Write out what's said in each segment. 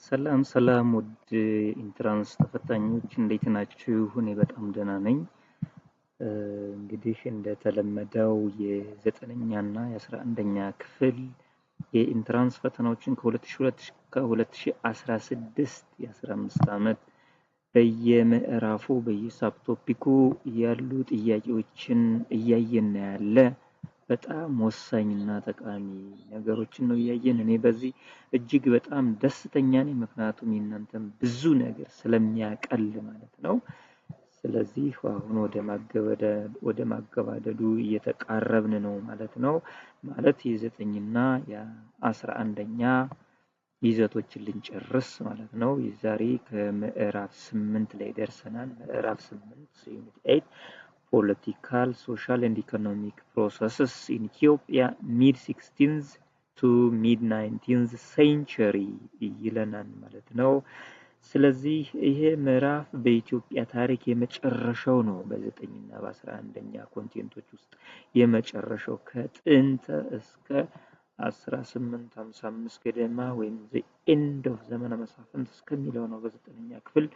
ሰላም ሰላም ውድ ኢንትራንስ ተፈታኞች እንዴት ናችሁ? እኔ በጣም ደህና ነኝ። እንግዲህ እንደተለመደው የዘጠነኛ እና የ11ኛ ክፍል የኢንትራንስ ፈተናዎችን ከ2002 እስከ 2016 የ15 ዓመት በየምዕራፉ በየሳብቶፒኩ ያሉ ጥያቄዎችን እያየን ያለ በጣም ወሳኝና ጠቃሚ ነገሮችን ነው እያየን። እኔ በዚህ እጅግ በጣም ደስተኛ ነኝ፣ ምክንያቱም የእናንተም ብዙ ነገር ስለሚያቀል ማለት ነው። ስለዚህ አሁን ወደ ማገባደዱ እየተቃረብን ነው ማለት ነው። ማለት የዘጠኝና የ11ኛ ይዘቶችን ልንጨርስ ማለት ነው። ዛሬ ከምዕራፍ 8 ላይ ደርሰናል። ምዕራፍ 8 ዩኒት 8 political, social and economic processes in Ethiopia mid-16th to mid-19th century ይለናል ማለት ነው። ስለዚህ ይሄ ምዕራፍ በኢትዮጵያ ታሪክ የመጨረሻው ነው። በ9ኛ በ11ኛ ኮንቴንቶች ውስጥ የመጨረሻው ከጥንት እስከ 1855 ገደማ ወይም the end of ዘመነ መሳፍንት እስከሚለው ነው በ9ኛ ክፍል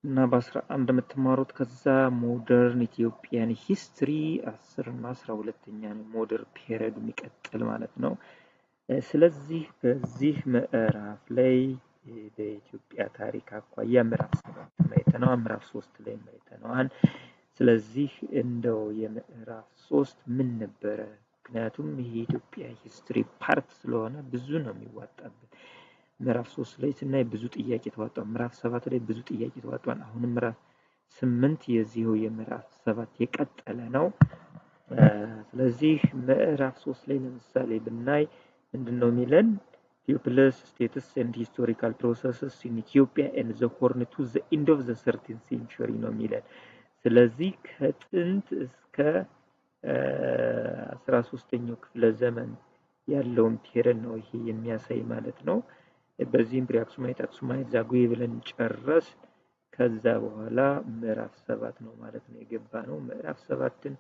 እና በ11 የምትማሩት። ከዛ ሞደርን ኢትዮጵያን ሂስትሪ 10 እና 12ኛ ነው ሞደርን ፔሪድ የሚቀጥል ማለት ነው። ስለዚህ በዚህ ምዕራፍ ላይ በኢትዮጵያ ታሪክ አኳያ ምዕራፍ 7 ላይ አይተነዋል፣ ምዕራፍ 3 ላይ አይተነዋል። ስለዚህ እንደው የምዕራፍ 3 ምን ነበረ? ምክንያቱም ይሄ የኢትዮጵያ ሂስትሪ ፓርት ስለሆነ ብዙ ነው የሚዋጣበት። ምዕራፍ 3 ላይ ስናይ ብዙ ጥያቄ ተዋጧል። ምዕራፍ 7 ላይ ብዙ ጥያቄ ተዋጧል። አሁንም ምዕራፍ 8 የዚሁ የምዕራፍ 7 የቀጠለ ነው። ስለዚህ ምዕራፍ 3 ላይ ለምሳሌ ብናይ ምንድነው የሚለን? People's status and historical processes in Ethiopia and the horn to the end of the 13th century ነው የሚለን። ስለዚህ ከጥንት እስከ 13ኛው ክፍለ ዘመን ያለውን ፔሪድ ነው ይሄ የሚያሳይ ማለት ነው። በዚህም ፕሪአክሱማይት፣ አክሱማይት፣ ዛጉዌ ብለን ጨረስ። ከዛ በኋላ ምዕራፍ 7 ነው ማለት ነው የገባ ነው። ምዕራፍ 7ን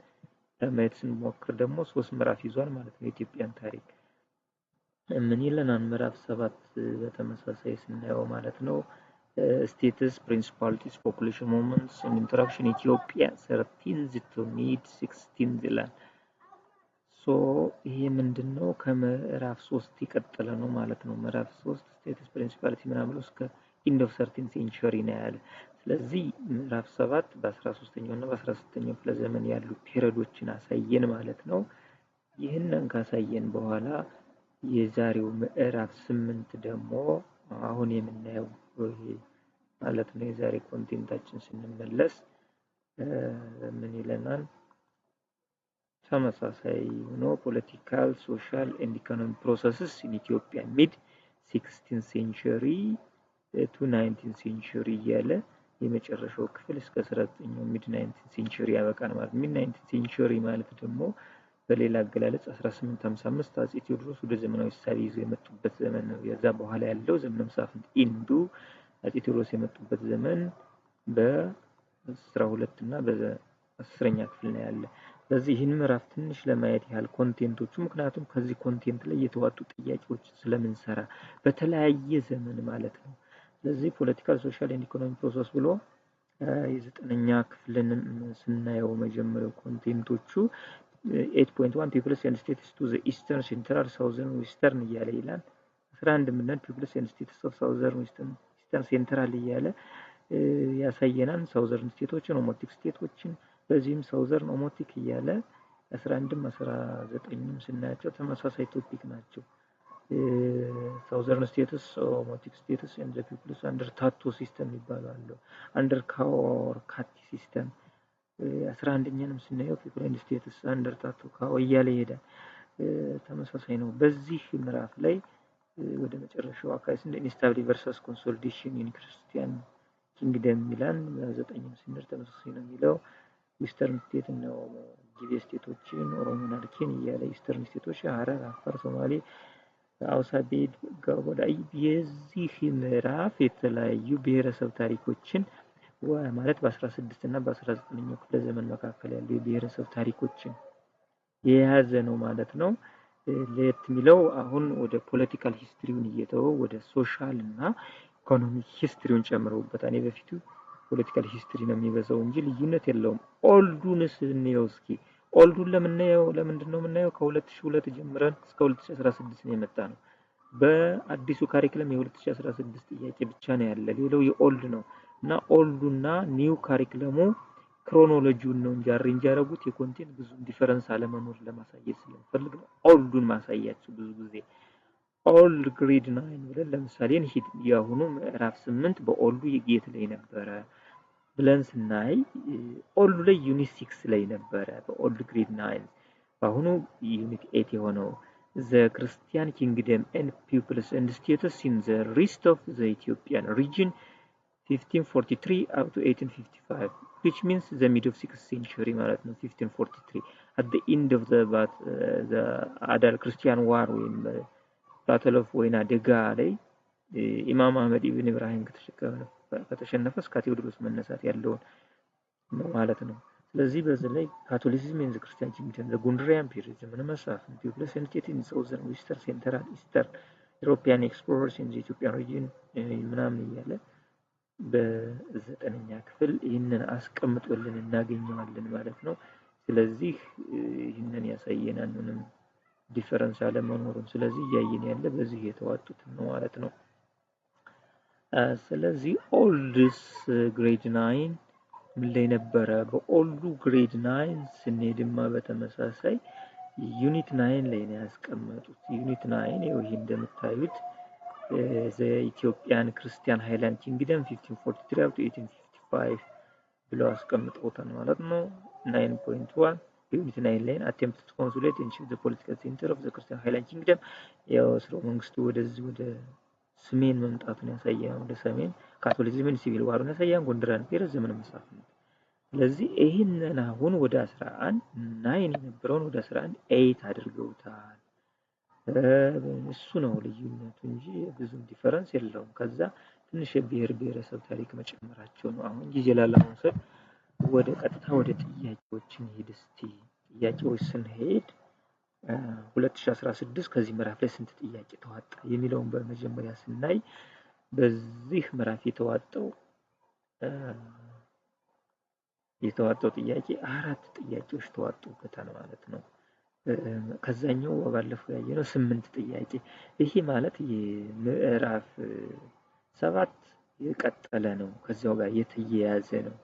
ለማየት ስንሞክር ደግሞ 3 ምዕራፍ ይዟል ማለት ነው የኢትዮጵያን ታሪክ። ምን ይለናል ምዕራፍ 7 በተመሳሳይ ስናየው ማለት ነው? ስቴትስ፣ ፕሪንሲፓሊቲስ፣ ፖፑሌሽን ሞቭመንትስ ኤንድ ኢንተራክሽን ኢትዮጵያ 13th to mid-16th ይላል። ይሄ ምንድነው? ከምዕራፍ 3 የቀጠለ ነው ማለት ነው። ምዕራፍ 3 ስቴትስ ፕሪንሲፓሊቲ ምናምን እስከ ኢንድ ኦፍ 13th ሴንቸሪ ነው ያለ። ስለዚህ ምዕራፍ 7 በ13ኛው እና በ16ኛው ክፍለ ዘመን ያሉ ፔሪዶችን አሳየን ማለት ነው። ይህንን ካሳየን በኋላ የዛሬው ምዕራፍ 8 ደግሞ አሁን የምናየው ይሄ ማለት ነው። የዛሬ ኮንቴንታችን ስንመለስ ምን ይለናል? ተመሳሳይ ሆኖ ፖለቲካል፣ ሶሻል ኤንድ ኢኮኖሚክ ፕሮሰስስ ኢን ኢትዮጵያ ሚድ 16th ሴንቸሪ ቱ 19th ሴንቸሪ እያለ የመጨረሻው ክፍል እስከ 19ኛው ሚድ 19th ሴንቸሪ ያበቃል ማለት ነው። ሚድ 19th ሴንቸሪ ማለት ደግሞ በሌላ አገላለጽ 1855 አፄ ቴዎድሮስ ወደ ዘመናዊ እሳቤ ይዘው የመጡበት ዘመን ነው። የዛ በኋላ ያለው ዘመነ መሳፍንት ኢንዱ አፄ ቴዎድሮስ የመጡበት ዘመን በ12 እና በ10ኛ ክፍል ነው ያለ። ስለዚህ ይህን ምዕራፍ ትንሽ ለማየት ያህል ኮንቴንቶቹ፣ ምክንያቱም ከዚህ ኮንቴንት ላይ የተዋጡ ጥያቄዎች ስለምንሰራ በተለያየ ዘመን ማለት ነው። ስለዚህ ፖለቲካል፣ ሶሻል ኤንድ ኢኮኖሚክ ፕሮሰስ ብሎ የዘጠነኛ ክፍልን ስናየው መጀመሪያው ኮንቴንቶቹ 8.1 ፒፕልስ ኤንድ ስቴትስ ቱ ዘ ኢስተርን፣ ሴንትራል፣ ሳውዘርን፣ ዌስተርን እያለ ይላል። 11 ምንድን ፒፕልስ ኤንድ ስቴትስ ኦፍ ሳውዘርን፣ ዌስተርን፣ ኢስተርን፣ ሴንትራል እያለ ያሳየናል። ሳውዘርን ስቴቶችን፣ ኦሞቲክ ስቴቶችን፣ በዚህም ሳውዘርን ኦሞቲክ እያለ 11ም 19ም ስናያቸው ተመሳሳይ ቶፒክ ናቸው። ሳውዘርን ስቴትስ፣ ኦሞቲክ ስቴትስ ኤንድ ዘ ፒፕልስ አንደር ታቶ ሲስተም ይባላሉ። አንደር ካር ካቲ ሲስተም 11ኛንም ስናየው ፒፕል ኤንድ ስቴትስ አንደር ታቶ ካው እያለ ይሄዳል። ተመሳሳይ ነው። በዚህ ምዕራፍ ላይ ወደ መጨረሻው አካባቢ ስንል ኢንስታቢሊቲ ቨርሰስ ኮንሶሊዴሽን ኢን ክርስቲያን ኪንግደም ሚላን 9ኛው ስንል ተመሳሳይ ነው የሚለው። ኢስተርን ስቴት ነው ጊቤ ስቴቶችን፣ ኦሮሞ ናርኪን እያለ ኢስተርን ስቴቶች ሐረር፣ አፋር፣ ሶማሌ፣ አውሳቤድ፣ ጋቦዳይ የዚህ ምዕራፍ የተለያዩ ብሔረሰብ ታሪኮችን ማለት በ16 እና በ19ኛው ክፍለ ዘመን መካከል ያሉ የብሔረሰብ ታሪኮችን የያዘ ነው ማለት ነው። ለየት የሚለው አሁን ወደ ፖለቲካል ሂስትሪውን እየተወው ወደ ሶሻል እና ኢኮኖሚክ ሂስትሪውን ጨምረውበታል። እኔ በፊቱ ፖለቲካል ሂስትሪ ነው የሚበዛው እንጂ ልዩነት የለውም። ኦልዱንስ እንየው እስኪ። ኦልዱን ለምንድን ነው የምናየው? ከ2002 ጀምረን እስከ 2016 ነው የመጣ ነው። በአዲሱ ካሪክለም የ2016 ጥያቄ ብቻ ነው ያለ፣ ሌላው የኦልድ ነው እና ኦልዱና ኒው ካሪክለሙ ክሮኖሎጂውን ነው እንጂ አሬንጅ ያደረጉት የኮንቴንት ብዙ ዲፈረንስ አለመኖር ለማሳየት ስለምፈልግ ነው ኦልዱን ማሳያችሁ። ብዙ ጊዜ ኦልድ ግሬድ 9 ብለን ለምሳሌ እንሂድ። የአሁኑ ምዕራፍ 8 በኦልዱ የት ላይ ነበረ ብለን ስናይ ኦልዱ ላይ ዩኒት 6 ላይ ነበረ በኦልድ ግሬድ 9። በአሁኑ ዩኒት 8 የሆነው the Christian kingdom and peoples and status in the rest of the Ethiopian region 1543 up to 1855, which means the mid of 6th century ማለት ነው 1543 at the end of the Adal Christian war ወይም battle of ወይና ደጋ ላይ ኢማም አህመድ ኢብን ኢብራሂም ከተሸነፈ እስከ ቴዎድሮስ መነሳት ያለውን ነው ማለት ነው። ስለዚህ በዚህ ላይ ካቶሊሲዝም ኢን ዘ ክርስቲያን ኪንግደም ዘ ጉንድሪያን ፒሪድ ዘመነ መሳፍንት ፒፕልስ ኤንድ ስቴት ኢን ሳውዘርን ዌስተርን ሴንትራል ኢስተርን ዩሮፒያን ኤክስፕሎረርስ ኢን ዘ ኢትዮጵያን ሪጅን ምናምን እያለ በዘጠነኛ ክፍል ይህንን አስቀምጦልን እናገኘዋለን ማለት ነው። ስለዚህ ይህንን ያሳየናል ምንም ዲፈረንስ አለመኖሩን። ስለዚህ እያየን ያለ በዚህ የተዋጡት ነው ማለት ነው። ስለዚህ ኦልድስ ግሬድ 9 ምን ላይ ነበረ? በኦልዱ ግሬድ 9 ስንሄድማ በተመሳሳይ ዩኒት 9 ላይ ነው ያስቀመጡት። ዩኒት 9 ይሄ እንደምታዩት ዘ ኢትዮጵያን ክርስቲያን ሃይላንድ ኪንግደም 1543 up to 1855 ብለው አስቀምጠውታል ማለት ነው። 9.1 ዩኒት 9 ላይ attempt to consolidate and shift the political center of the Christian Highland Kingdom ያው ስርወ መንግስቱ ወደዚህ ወደ ሰሜን መምጣቱን ያሳያል። ወደ ሰሜን ካቶሊሲዝምን ሲቪል ዋሩን ያሳያል። ጎንደራን ፔሪድ ዘመነ መሳፍንት። ስለዚህ ይሄንን አሁን ወደ 11 9 የነበረውን ወደ 11 8 አድርገውታል። እሱ ነው ልዩነቱ እንጂ ብዙም ዲፈረንስ የለውም። ከዛ ትንሽ የብሔር ብሔረሰብ ታሪክ መጨመራቸው ነው። አሁን ጊዜ ላለመውሰድ ወደ ቀጥታ ወደ ጥያቄዎች እንሂድ እስቲ። ጥያቄዎች ስንሄድ 2016 ከዚህ ምዕራፍ ላይ ስንት ጥያቄ ተዋጣ የሚለውን በመጀመሪያ ስናይ በዚህ ምዕራፍ የተዋጣው ጥያቄ 4 ጥያቄዎች ተዋጡበታል ማለት ነው። ከዛኛው ባለፈው ያየነው 8 ጥያቄ። ይሄ ማለት የምዕራፍ 7 የቀጠለ ነው፣ ከዚያው ጋር የተያያዘ ነው።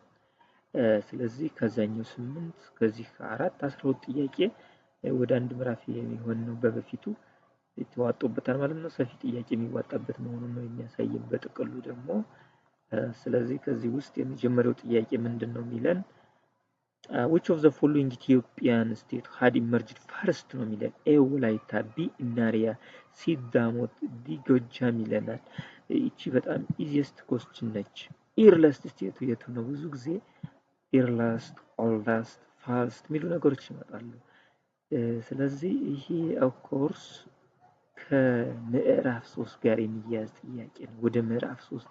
ስለዚህ ከዛኛው 8 ከዚህ 4 12 ጥያቄ ወደ አንድ ምዕራፍ የሚሆን ነው በበፊቱ የተዋጡበታል ማለት ነው። ሰፊ ጥያቄ የሚዋጣበት መሆኑን ነው የሚያሳየን በጥቅሉ ደግሞ። ስለዚህ ከዚህ ውስጥ የመጀመሪያው ጥያቄ ምንድነው የሚለን which of the following Ethiopian state had emerged first ነው የሚለን። ኤ ወላይታ፣ ቢ ኢናሪያ፣ ሲ ዳሞት፣ ዲ ጎጃም ይለናል። እቺ በጣም ኢዚየስት ኮስችን ነች። ኢርለስት ስቴቱ የቱ ነው? ብዙ ጊዜ ኢርለስት፣ ኦልደስት፣ ፋርስት የሚሉ ነገሮች ይመጣሉ። ስለዚህ ይሄ ኦፍ ኮርስ ከምዕራፍ 3 ጋር የሚያያዝ ጥያቄ ነው። ወደ ምዕራፍ 3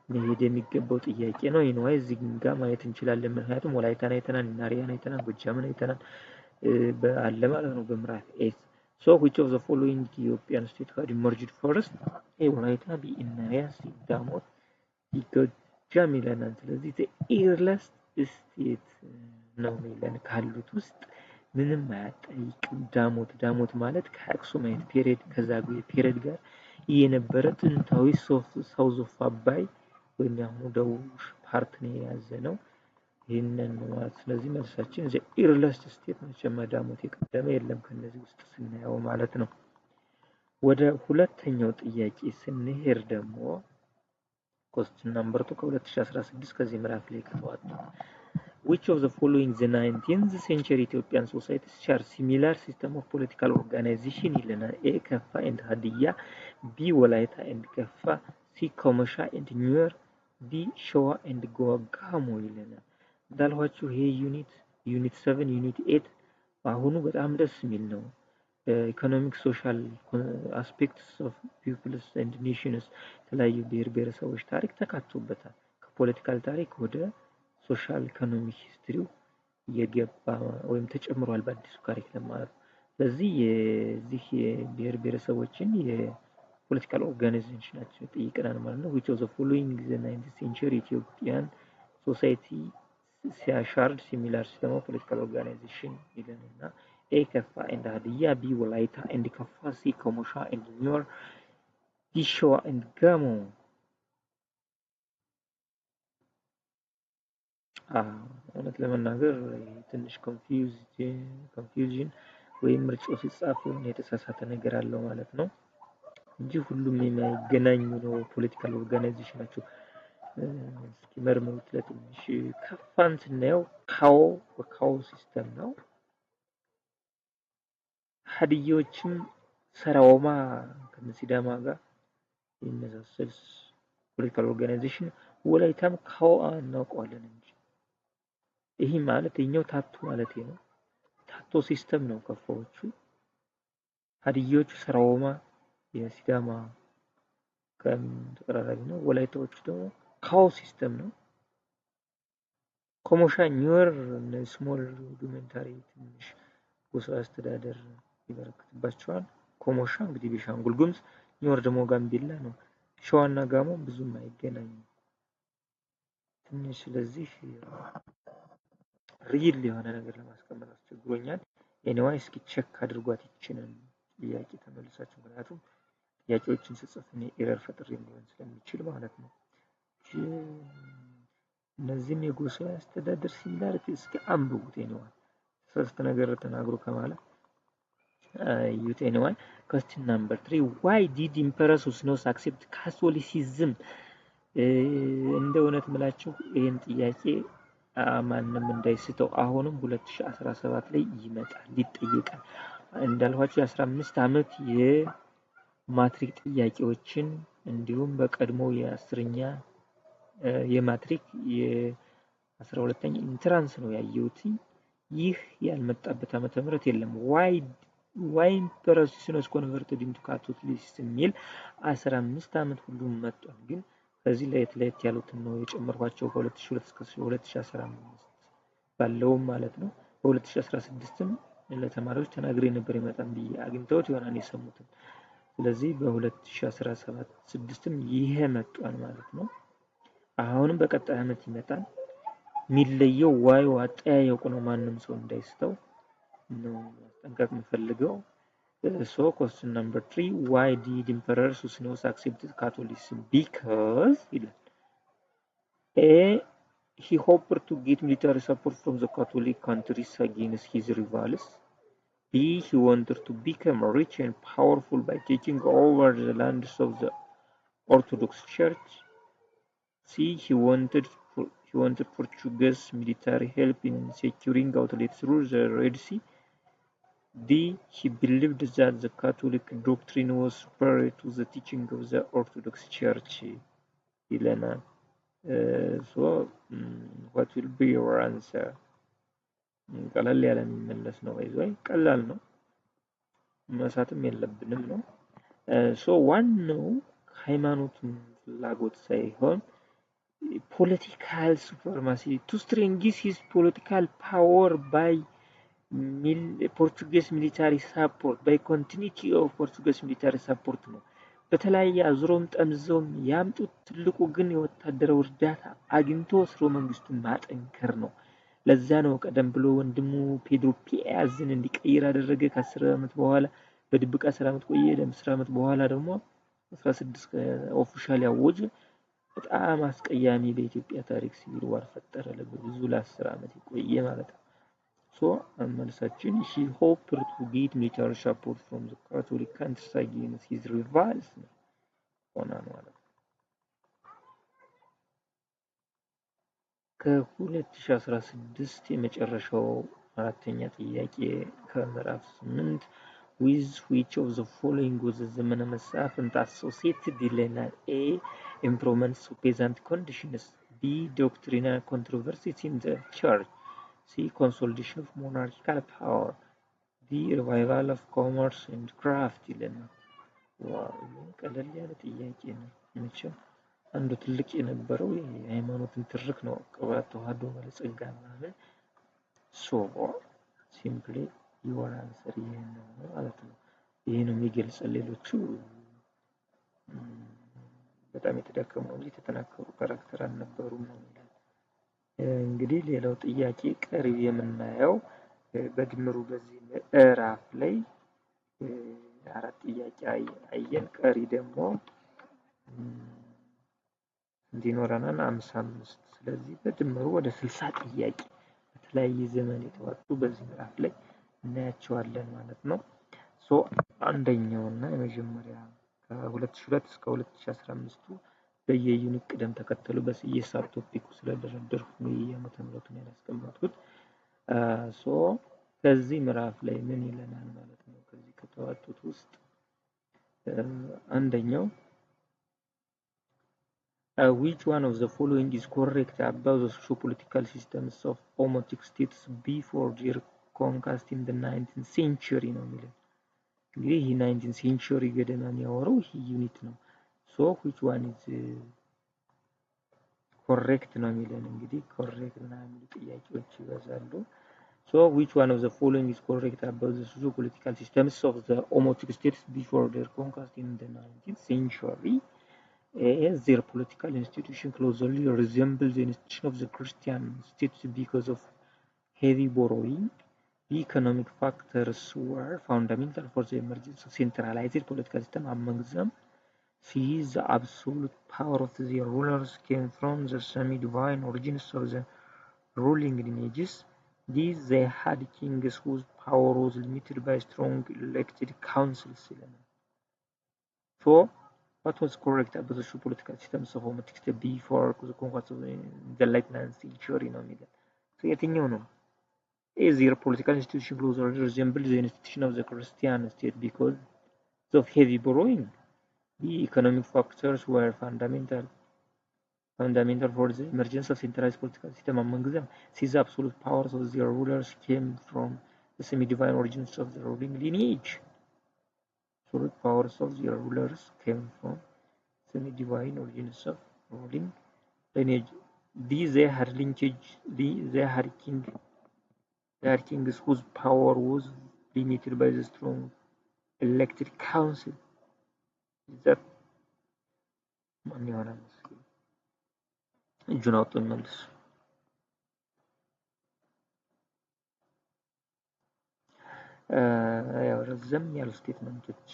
መሄድ የሚገባው ጥያቄ ነው። ይሄንዋይ እዚህ ጋር ማየት እንችላለን። ምክንያቱም ወላይታን አይተናል፣ ኢናሪያን አይተናል፣ ጎጃምን አይተናል አለ ማለት ነው በምዕራፍ 8። so which of the following Ethiopian state had emerged first? ኤ ወላይታ፣ ቢ ኢናሪያ፣ ሲ ዳሞት፣ ዲ ጎጃም ይለናል። ስለዚህ the earliest state ነው የሚለን ካሉት ውስጥ ምንም አያጠይቅም። ዳሞት ማለት ከአክሱማይት ፔሪድ ከዛጉዌ ፔሪድ ጋር የነበረ ጥንታዊ ሳውዝ ኦፍ አባይ ወይም ያሁኑ ደቡብ ፓርት ነው የያዘ ነው። ይሄንን ማለት ስለዚህ መልሳችን ዘ ኢርለስት ስቴት መቼም ዳሞት የቀደመ የለም ከነዚህ ውስጥ ስናየው ማለት ነው። ወደ ሁለተኛው ጥያቄ ስንሄድ ደግሞ ኮስችን ነምበር 2 ከ2016 ከዚህ ምዕራፍ ላይ ከተዋጡ which of the following the 19th century Ethiopian societies share similar system of political organization ይለናል። ኤ ከፋ and ሀዲያ፣ ቢ ወላይታ and ከፋ፣ ሲ ኮመሻ and ኒዌር፣ ዲ ሸዋ and ጎጋሞ ይለናል። እንዳልኋችሁ ይሄ ዩኒት 7 ዩኒት 8 በአሁኑ በጣም ደስ የሚል ነው። ኢኮኖሚክ ሶሻል አስፔክትስ ኦፍ ፒፕልስ ኤንድ ኔሽንስ የተለያዩ ብሔር ብሔረሰቦች ታሪክ ተካቶበታል። ከፖለቲካል ታሪክ ወደ ሶሻል ኢኮኖሚክ ሂስትሪው የገባ ወይም ተጨምሯል በአዲሱ ካሪክለም ማለት ነው። ስለዚህ የዚህ የብሔር ብሔረሰቦችን የፖለቲካል ኦርጋናይዜሽናቸው ጠይቀናል ማለት ነው። which of the following is the 19th century Ethiopian society shared similar system of political organization ይለንና ኤ ከፋ and ሀዲያ፣ ቢ ወላይታ and ከፋ፣ ሲ ኮሞሻ and ኒወር፣ ዲ ሸዋ and ጋሞ። እውነት ለመናገር ትንሽ ኮንፊውዥን ወይም ምርጫው ሲጻፍ የተሳሳተ ነገር አለው ማለት ነው እንጂ ሁሉም የማይገናኙ ነው ፖለቲካል ኦርጋናይዜሽን ናቸው። እስኪ መርምሩት ለትንሽ። ከፋን ስናየው ካዎ ሲስተም ነው። ሀዲዮችም ሰራወማ ከሲዳማ ጋር የሚመሳሰል ፖለቲካል ኦርጋናይዜሽን፣ ወላይታም ካዎ እናውቀዋለን እንጂ ይሄ ማለት የኛው ታቶ ማለት ነው። ታቶ ሲስተም ነው ከፋዎቹ። ሀዲዮቹ ሰራወማ የሲዳማ ተቀራራቢ ነው። ወላይታዎቹ ደግሞ ካዎ ሲስተም ነው። ኮሞሻ ኒወር ስሞል ሩዲሜንታሪ ትንሽ ጎሳ አስተዳደር ይበረክትባቸዋል። ኮሞሻ እንግዲህ ቤኒሻንጉል ጉሙዝ፣ ኒወር ደግሞ ጋምቤላ ነው። ሸዋና ጋሞ ብዙም አይገናኙም ትንሽ። ስለዚህ ሪል የሆነ ነገር ለማስቀመጥ አስቸግሮኛል። ኤኒዌይ እስኪ ቼክ አድርጓት ይችላል ጥያቄ ተመልሳችሁ፣ ምክንያቱም ጥያቄዎችን ስጽፍ እኔ ኤረር ፈጥሬ ሊሆን ስለሚችል ማለት ነው። እነዚህም የጎሳ አስተዳደር ሲሚላሪቲ እስኪ አንብቡት። ኤኒዌይ ሶስት ነገር ተናግሮ ከማለት ዩት ኤኒዌይ። question number 3 why did Emperor Susinus accept Catholicism? እንደ እውነት ምላችሁ ይሄን ጥያቄ ማንም እንዳይስተው አሁንም 2017 ላይ ይመጣል ይጠየቃል። እንዳልኋችሁ የ15 ዓመት የማትሪክ ጥያቄዎችን እንዲሁም በቀድሞ የ10ኛ የማትሪክ የ12ኛ ኢንትራንስ ነው ያየሁት። ይህ ያልመጣበት ዓመተ ምህረት የለም። why Emperor Susinus converted into Catholicism የሚል 15 ዓመት ሁሉም መጥቷል። ግን ከዚህ ለየት ያሉትን ነው የጨመርኳቸው ከ2002 እስከ 2015 ባለው ማለት ነው። በ2016ም ለተማሪዎች ተናግሬ ነበር ይመጣል ብዬ አግኝተውት ይሆናል የሰሙትን። ስለዚህ በ2017/6ም ይሄ መጥቷል ማለት ነው። አሁንም በቀጣይ ዓመት ይመጣል። የሚለየው ዋዩ አጠያየቁ ነው። ማንም ሰው እንዳይስተው ነው ማስጠንቀቅ የምፈልገው። So question number 3 why did Emperor Susinus accept Catholicism? Because A, he hoped to get military support from the Catholic countries against his rivals. B, he wanted to become rich and powerful by taking over the lands of the Orthodox Church. C, he wanted Portuguese military help in securing outlets through the Red Sea. D, he believed that the Catholic doctrine was superior to the teaching of the Orthodox Church. ይለናል። So what will be your answer? ቀለል ያለ የሚመለስ ነው ወይ ቀላል ነው መሳትም የለብንም ነው። So ዋናው ሃይማኖትን ፍላጎት ሳይሆን political supremacy to strengthen his political power by Portuguese military support by continuity of Portuguese military support ነው። በተለያየ አዙሮም ጠምዘውም ያምጡት ትልቁ ግን የወታደራዊ እርዳታ አግኝቶ ስርወ መንግስቱን ማጠንከር ነው። ለዛ ነው ቀደም ብሎ ወንድሙ ፔድሮ ፒያዝን እንዲቀይር አደረገ። ከ10 ዓመት በኋላ በድብቅ 10 ዓመት ቆየ። ለ10 ዓመት በኋላ ደግሞ 16 ኦፊሻል ያወጀ። በጣም አስቀያሚ በኢትዮጵያ ታሪክ ሲቪል ዋር ፈጠረ። ለብዙ ለ10 ዓመት የቆየ ማለት ነው። So መልሳችን he hoped to get military support from the Catholic countries against his rivals ሆኗል ማለት ነው። ከ2016 የመጨረሻው አራተኛ ጥያቄ ከምዕራፍ 8 with which of the following was the ዘመነ መሳፍንት associated ይለናል። A, improvements of peasant conditions. B, doctrinal controversies in the church. C, consolidation of monarchical power. D, revival of commerce and craft ይለናል። ዋው ቀለል ያለ ጥያቄ ነው። መቼም አንዱ ትልቅ የነበረው የሃይማኖትን ትርክ ነው። ቅባት ተዋህዶ ባለጸጋ ማለት ሶ ሲምፕሊ your answer ይሄን ነው ማለት ነው። ይሄ ነው የሚገልጸው። ሌሎቹ በጣም የተዳከሙ ነው እንጂ የተጠናከሩ ካራክተር አልነበሩም ነው የሚለው። እንግዲህ ሌላው ጥያቄ ቀሪ የምናየው በድምሩ በዚህ ምዕራፍ ላይ አራት ጥያቄ አየን። ቀሪ ደግሞ እንዲኖረናል 55። ስለዚህ በድምሩ ወደ 60 ጥያቄ በተለያየ ዘመን የተዋጡ በዚህ ምዕራፍ ላይ እናያቸዋለን ማለት ነው። ሶ አንደኛውና የመጀመሪያ ከ2002 እስከ 2015 በየዩኒት ቅደም ተከተሉ በየሳብ ቶፒኩ ስለደረደርኩ ነው የዓመተ ምህረቱን ያስቀመጥኩት። ሶ ከዚህ ምዕራፍ ላይ ምን ይለናል ማለት ነው? ከዚህ ከተዋጡት ውስጥ አንደኛው which one of the following is correct about the socio-political systems of Omotic states before their conquest in the 19th century ነው የሚለው። እንግዲህ ይህ 19th century ገደማ የሚያወራው ይህ ዩኒት ነው። ሶ which one is correct ነው የሚለን። እንግዲህ correct እና የሚሉ ጥያቄዎች ይበዛሉ። So which one of the following is correct about the socio-political systems of the Omotic states before their conquest in the 19th century? As their political institution closely resembles the institution of the Christian states because of heavy borrowing. The economic factors were fundamental for the emergence of centralized political system among them. Since the absolute power of their rulers came from the semi-divine origins of the ruling lineages. These they had kings whose power was limited by strong elected councils. So, what was correct about the political systems of Omotic state before the conquest of the late 9th century? So, የትኛው ነው? Is their political institution closely resembles the institution of the Christian state because of heavy borrowing? The economic factors were fundamental for the emergence of centralized political system among them. Since the absolute powers of their rulers came from the semi-divine origins of the ruling lineage. Absolute powers of their rulers came from semi-divine origins of ruling lineage. These they had kings whose power was limited by the strong elected council. Is that ማን ይሆናል? እጁን አውጥቶ መልስ። ያው ረዘም ያሉ ስቴትመንቶች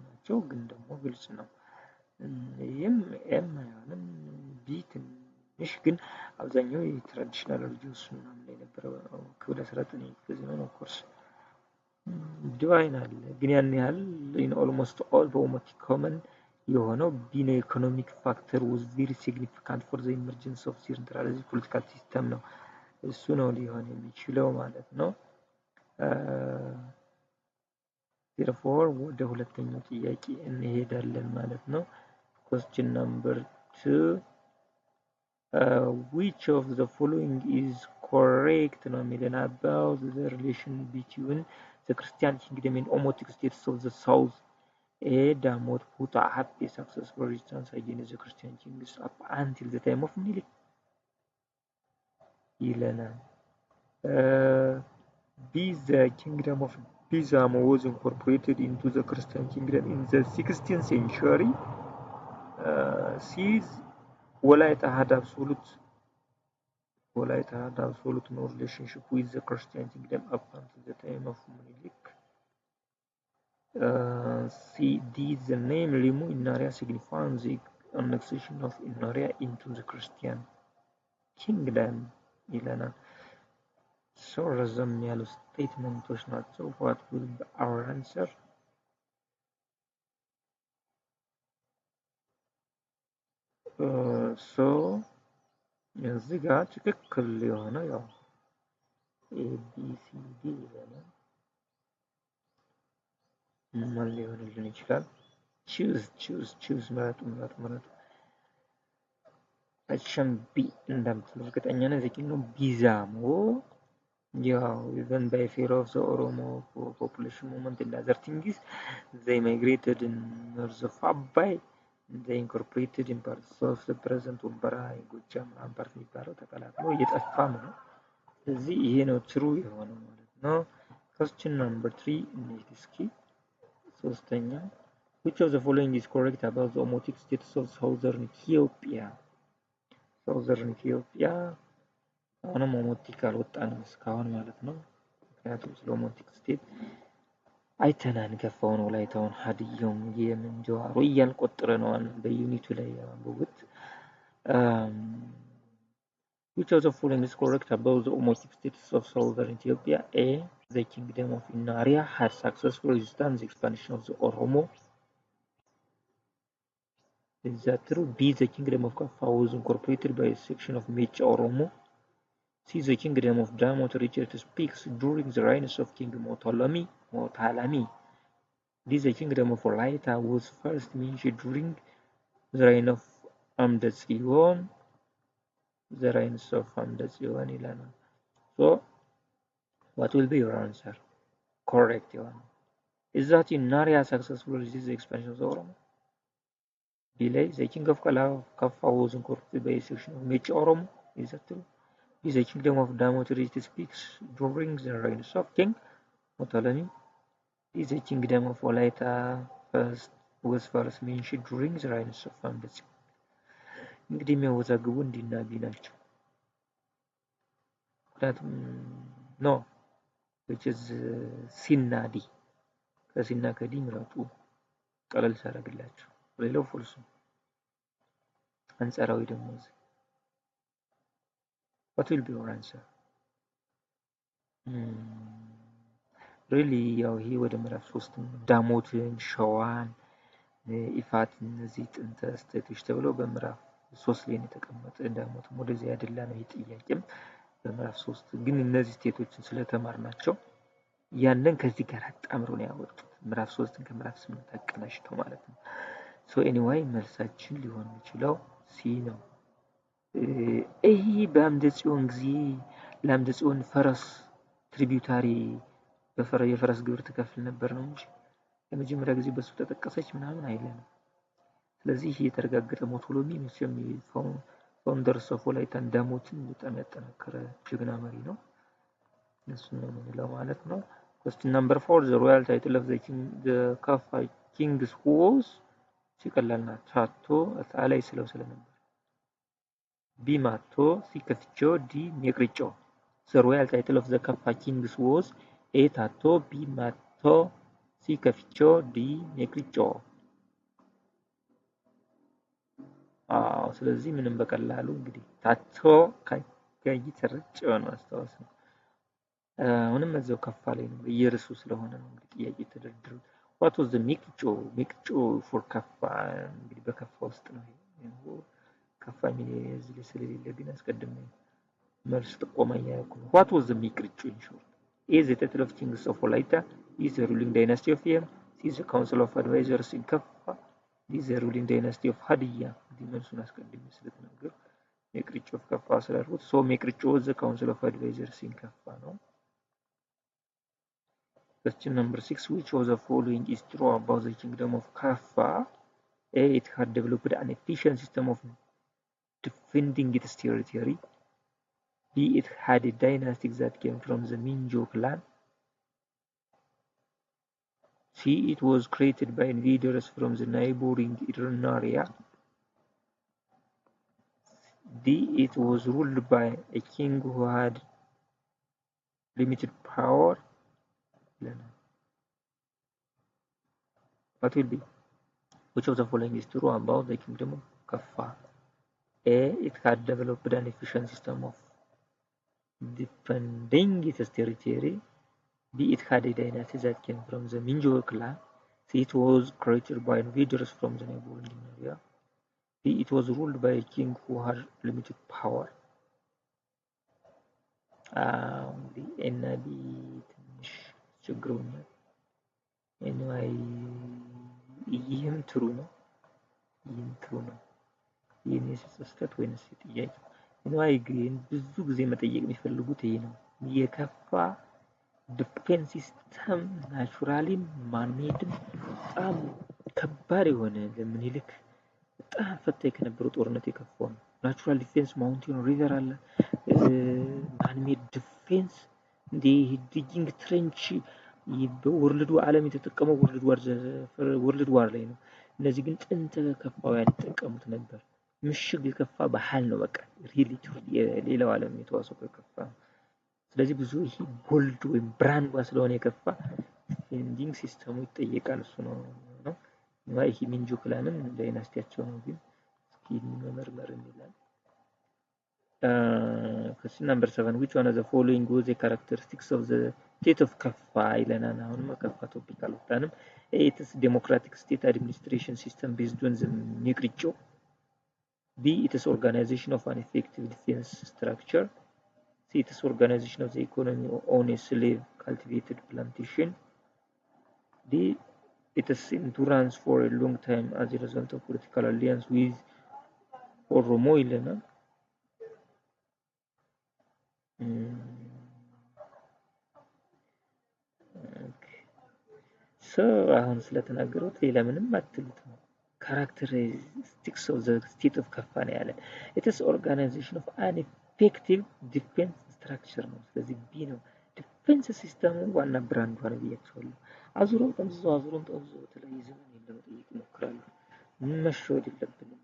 ናቸው፣ ግን ደግሞ ግልጽ ነው። ይህም ኤም አይሆንም፣ ቢ ትንሽ ግን አብዛኛው የትራዲሽናል ሪሊጂየስ ምናምን ላይ ነበረ። ክፍለ 19 ክፍለ ዘመን ኦፍኮርስ ዲቫይን አለ፣ ግን ያን ያህል ኢን ኦልሞስት ኦል በኦሞቲክ ኮመን የሆነው ቢን ኢኮኖሚክ ፋክተር was very significant for the emergence of centralized political system ነው። እሱ ነው ሊሆን የሚችለው ማለት ነው። therefore ወደ ሁለተኛው ጥያቄ እንሄዳለን ማለት ነው። question number 2 which of the following is correct ነው የሚለን about the relation between the Christian kingdom and Omotic states of the south. Damot put up a successful resistance against the Christian kings up until the time of Milik. Ilana. The kingdom of Bizam was incorporated into the Christian kingdom in the 16th century. Since Walaita had absolute no relationship with the Christian kingdom up until the time of Milik. The name Limu Inaria signifies the annexation of Inaria into the Christian kingdom. Ilana. So ረዘም ያሉ ስቴትመንቶች ናቸው። what will be our answer? So እዚህ ጋር ትክክል የሆነ ያው ABCD ይላል። ምን ሊሆንልን ይችላል? choose ምረጡ። አክሽን ቢ እንደምትለው እርግጠኛ ነኝ። ነው ቢዛሞ ያው even by fear of the Oromo population movement and other things, they migrated in north of Abai. They incorporated in parts of the present ወንበራ ጎጃም ፓርት የሚባለው ተቀላቅሎ እየጠፋም ነው። ስለዚህ ይሄ ነው ትሩ የሆነው ማለት ነው። Question number 3 እንግዲህ እስኪ ሶስተኛ which of the following is correct about the omotic status of southern Ethiopia? southern Ethiopia አሁንም ኦሞቲክ አልወጣንም እስካሁን ማለት ነው። ምክንያቱም ስለ ኦሞቲክ ስቴት አይተናን ገፋውን ወላይታውን ሀዲያውን የምንጀዋሮ እያልቆጠረነዋል በዩኒቱ ላይ ያንብቡት። which of the following is correct about the omotic status of southern Ethiopia? A. The kingdom of Inaria had successfully resisted the expansion of the Oromo. Is that true? B. The kingdom of Kaffa was incorporated by a section of Mecha Oromo. C. The kingdom of Damot reached its peaks during the reigns of King Motalami. D. The kingdom of Olaita was first mentioned during the reign of Amdatsiyon. The reigns of Amdatsiyon Ilana. So, what will be your answer? Correct one. Is that Inaria successfully resisted the expansion of the Oromo? Delay. The king of Kaffa was incorporated by a section of Mecha Oromo. Is that true? Is the kingdom of Damot reached its peaks during the reigns of King Motalami? Is the kingdom of Olaita was first mentioned during the reigns of Amdatsiyon? እንግዲህ የሚያወዛግቡ እንዲና ቢ ናቸው። ምክንያቱም ኖ which is ሲና ዲ ከሲና ከዲ ምረጡ ቀለል ሳረግላችሁ። ሌላው ፎልስ አንጻራዊ ደግሞ እዚህ what will be your answer? really ያው ይሄ ወደ ምዕራፍ 3 ዳሞትን ሸዋን ኢፋት እነዚህ ጥንተ ስቴቶች ተብለው በምዕራፍ 3 ላይ የተቀመጠ ዳሞትም ወደዚህ አይደላ ነው ጥያቄም በምዕራፍ 3 ግን እነዚህ ስቴቶችን ስለተማርናቸው ያንን ከዚህ ጋር አጣምሮ ነው ያወጡት ምዕራፍ 3ን ከምዕራፍ 8 አቀናጅተው ማለት ነው። ሶ ኤኒዌይ መልሳችን ሊሆን የሚችለው ሲ ነው። ይሄ በአምደጽዮን ጊዜ ለአምደጽዮን ፈረስ ትሪቢዩታሪ የፈረስ ግብር ትከፍል ነበር ነው እንጂ ለመጀመሪያ ጊዜ በሱ ተጠቀሰች ምናምን አይደለም። ስለዚህ የተረጋገጠ ሞቶሎሚ መቼም ፋውንደርስ ኦፍ ወላይታ ዳሞትን በጣም ያጠናከረ ጀግና መሪ ነው። እሱን ነው የምንለው ማለት ነው። question number 4 the royal title of the Kaffa kings was ሲቀላልና ታቶ አላይ ስለነበር ቢ ማቶ ሲከፍቾ ዲ ሜቅሪጮ the royal title of the Kaffa kings was A ታቶ ቢ ማቶ ሲከፍቾ ዲ ሜቅሪጮ። ስለዚህ ምንም በቀላሉ እንግዲህ ታቶ ከጋይ ተርጭ ነው አስተዋስ ነው። አሁንም እዛው ከፋ ላይ ነው በየርሱ ስለሆነ ነው እንግዲህ ጥያቄ ተደርድሩ። what was the ሜቅጮ for ከፋ እንግዲህ በከፋ ውስጥ ነው ከፋ ምን እዚህ ላይ ስለሌለ ግን አስቀድሜ መልስ ጥቆማ ያያኩ ነው። what was the ሜቅጮ in short? A the title of kings of Olaita, is the ruling dynasty of Yem, C the council of advisors in Kaffa, D the ruling dynasty of Hadiya. መልሱን አስቀድሜ ስለተናገር ሜቅጮ of ከፋ ስላልኩት so ሜቅጮ the council of advisors in Kaffa ነው። question number 6 which of the following is true about the kingdom of Kaffa? A it had developed an efficient system of defending its territory. B it had a dynasty that came from the Minjo clan. C it was created by invaders from the neighboring Irnaria. D it was ruled by a king who had limited power. What will be? Which of the following is true about the kingdom of Kaffa? A it had developed an efficient system of defending its territory. B it had a dynasty that came from the Minjo clan. C it was created by invaders from the neighboring area. D it was ruled by a king who had limited power. The NB ትንሽ ችግሩኛል። anyway ይህም ትሩ ነው ይህን የስህተት ወይንስ ጥያቄ anyway ግን ብዙ ጊዜ መጠየቅ የሚፈልጉት ይሄ ነው የከፋ ዲፌንስ ሲስተም ናቹራሊም ማንሜድም በጣም ከባድ የሆነ ለምን ይልክ በጣም ፈታኝ ከነበረው ጦርነት የከፋው ናቹራል ዲፌንስ ማውንቴን ሪቨር አለ ማንሜድ ዲፌንስ ዲጊንግ ትሬንች በወርልድ ዋር ዓለም የተጠቀመው ወርልድ ዋር ላይ ነው። እነዚህ ግን ጥንት ከፋውያን የተጠቀሙት ነበር። ምሽግ የከፋ ባህል ነው። በቃ ሪሊ የሌላው ዓለም የተዋሰው የከፋ ነው። ስለዚህ ብዙ ይሄ ቦልድ ወይም ብራንድ ስለሆነ የከፋ ዲፌንዲንግ ሲስተሙ ይጠየቃል። እሱ ነው ነው ይሄ ሚንጆ ክላንም ዳይናስቲያቸው ነው። ግን እስኪ መመርመር እንላለን። question number 7 which one of the following was the characteristics of the state of ከፋ ይለናል። አሁንም ከፋ ቶፒክ አልወጣንም። it is democratic state administration system based on the ሚቅርጮ B it is organization of an effective defense structure C it is organization of the economy on a slave cultivated plantation D it is endurance for a long time as a result of political alliance with ኦሮሞ ይለናል። አሁን ስለተናገሩት ሌላ ምንም አትሉት ነው። characteristics of the state of ከፋ ነው ያለን። it is organization of an effective defense structure ነው። ስለዚህ ቢ ነው። ዲፌንስ ሲስተሙ ዋና ብራንዱ ነው ብያቸዋለሁ። አዙረው ጠምዝዘው የተለያየ ዘመን ለመጠየቅ ይሞክራሉ። መሸወድ የለብንም።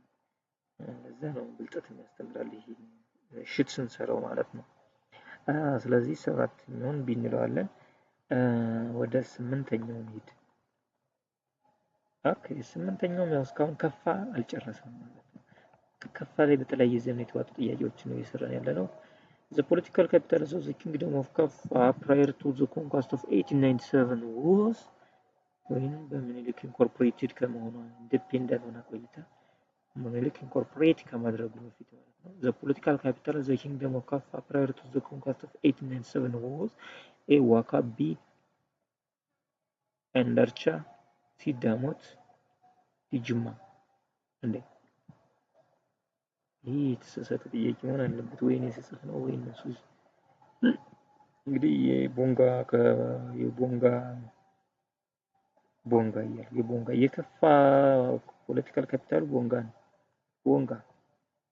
እዛ ነው ብልጠት የሚያስተምራል ይሄ ሽት ስንሰራው ማለት ነው። ስለዚህ ሰባተኛውን ቢ እንለዋለን። ወደ ስምንተኛው እንሂድ። ኦኬ ስምንተኛው ያው እስካሁን ከፋ አልጨረሰም ማለት ነው። ከፋ ላይ በተለያየ ዘመን የተዋጡ ጥያቄዎችን ነው እየሰራን ያለነው። The political capital of the kingdom of Kaffa prior to the conquest of 1897 was ወይም በምኒልክ ኢንኮርፖሬትድ ከመሆኗ ኢንዲፔንደንት ሆና ቆይታ ምኒልክ ኢንኮርፖሬት ከማድረጉ በፊት ማለት ነው። The political capital of the kingdom of Kaffa prior to the conquest of 1897 was A. Waka B. Endarcha C. ዳሞት ጅማ እንዴ ይህ የተሳሳተ ጥያቄ መሆን አለበት ወይ እኔ ስጽፍ ነው ወይ እነሱ። እንግዲህ ቦንጋ እያለ የቦንጋ የከፋ ፖለቲካል ካፒታል ቦንጋ ነው።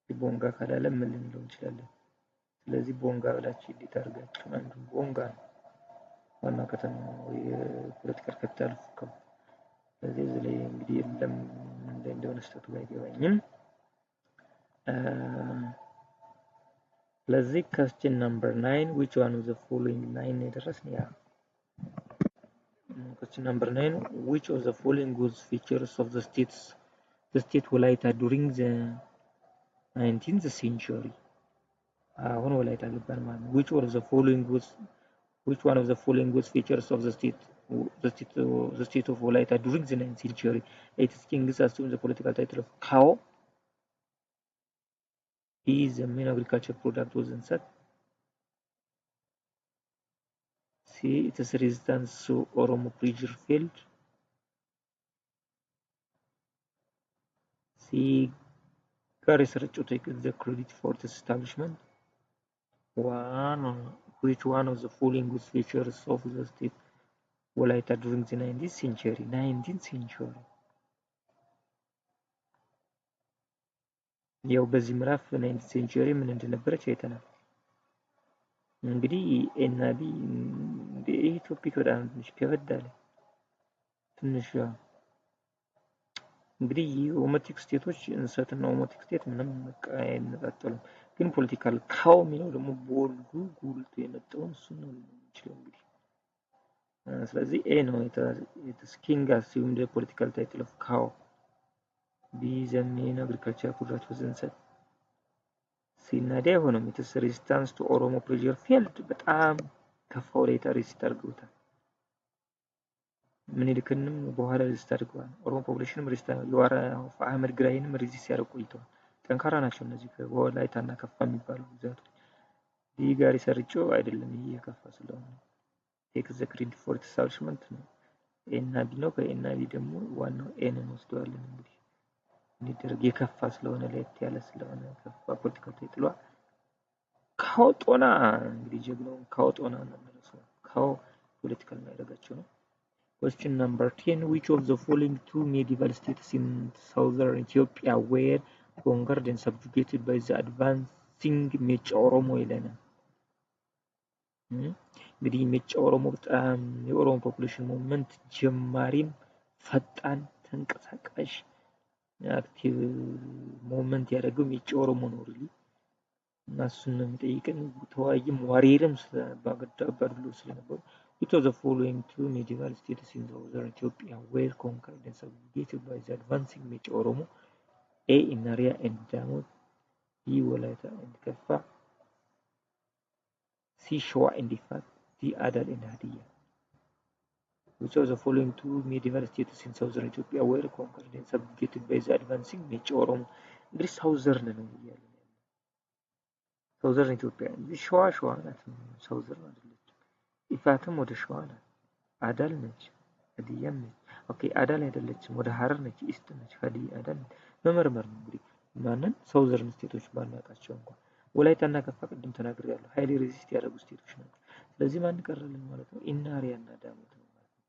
ቦንጋ ካላለ ምን ልንለው እንችላለን? ስለዚህ ቦንጋ ብላችሁ እንዴት አድርጋችሁ አንዱ ቦንጋ ነው ዋና ከተማ የፖለቲካል ካፒታል ነው። ስለዚህ እዚህ ላይ እንግዲህ የለም እንደሆነ ስህተቱ ባይገባኝም ስለዚህ question number 9 which one of the following 9 የደረስን ያ question number 9 which of the following was features of the state ወላይታ during the 19th century አሁን ወላይታ ገባን ማለት ነው። which one of the following was features of the state of Walaita during the 9th century? Its kings assumed the political title of Kao. He is the main agricultural product was insect. C. It is resistance to Oromo pressure field. C. Gary Sarcho take the credit for this establishment. Which one of the following was features of the state Walaita during the 19th century? ያው በዚህ ምዕራፍ 19th ሴንቸሪ ምን እንደነበረች አይተናል። እንግዲህ ኤና ቢ ይሄ ቶፒክ በጣም ትንሽ ከበድ አለ። ትንሽ እንግዲህ ኦሞቲክ ስቴቶች እንሰትና ኦሞቲክ ስቴት ምንም አይነጣጠሉም። ግን ፖለቲካል ካው የሚለው ደግሞ ቦልዱ ጉልቱ የመጣውን እሱ ነው የሚችለው እንግዲህ። ስለዚህ ኤ ነው ኪንግ assumed the political title of cow. B the main agricultural product was insect. ሲናዳ ሆኖም it is resistance to ኦሮሞ pressure field በጣም ከፋው ላይ ሪሲስት አድርገውታል። ምኒልክንም በኋላ ሪሲስት አድርገዋል። ኦሮሞ ፖፑሌሽንም ሪሲስት የዋራ አህመድ ግራይንም ሪሲስት ያደርጉ ቆይተዋል። ጠንካራ ናቸው እነዚህ ከወላይታና ከፋ የሚባሉ ግዛቶች። ይህ ጋር ሰርጨው አይደለም ይሄ የከፋ ስለሆነ ቴክ ዘ ክሬዲት ፎር ኢስታብሊሽመንት ነው። ኤ እና ቢ ነው። ከኤ እና ቢ ደግሞ ዋናው ኤን እንወስደዋለን። እንግዲህ እንዲደረግ የከፋ ስለሆነ ለየት ያለ ስለሆነ ከፋ ፖለቲካል ታይትሏ ካውጦና እንግዲህ ጀግናው ካውጦና ነው ማለት ነው። ካው ፖለቲካል ያደረጋቸው ነው። Question number 10 which of the following two medieval states in southern Ethiopia were conquered and subjugated by the advancing Mecha Oromo ይለናል? እንግዲህ ሜጫ ኦሮሞ በጣም የኦሮሞ ፖፑሌሽን ሙቭመንት ጀማሪም ፈጣን ተንቀሳቃሽ አክቲቭ ሙቭመንት ያደረገው ሜጫ ኦሮሞ ነው ሪሊ እና እሱን ነው የሚጠይቀን። ተዋጊም ዋሪየርም ስለባገዳባሉ ስለነበሩ it was the following two medieval states in southern Ethiopia were conquered and subjugated by the advancing ሜጫ ኦሮሞ A. Inaria and Damot B. Walaita and Kaffa C. Shoa and Ifat D. Adal and Hadiya. Which of the following two medieval states in southern Ethiopia were conquered and subjugated by the advancing ሜጫ ኦሮሞ? እንግዲህ ሳውዘርን ነው እያለ ሳውዘርን ኢትዮጵያ ሸዋ ናት። ሳውዘርን አይደለች። ኢፋትም ወደ ሸዋ ናት። አዳል ነች። ሀዲያም ነች። ኦኬ አዳል አይደለችም፣ ወደ ሀረር ነች። ኢስት ነች። አዳል መመርመር ነው እንግዲህ ማንን ሳውዘርን ስቴቶች ባናውቃቸው እንኳን ወላይታና ከፋ ቅድም ተናግሬያለሁ። ሃይሊ ሬዚስት ያደረጉ ስቴቶች ናቸው። ስለዚህ ማን ቀረልን ማለት ነው? ኢናሪያ እና ዳሞት ነው ማለት ነው።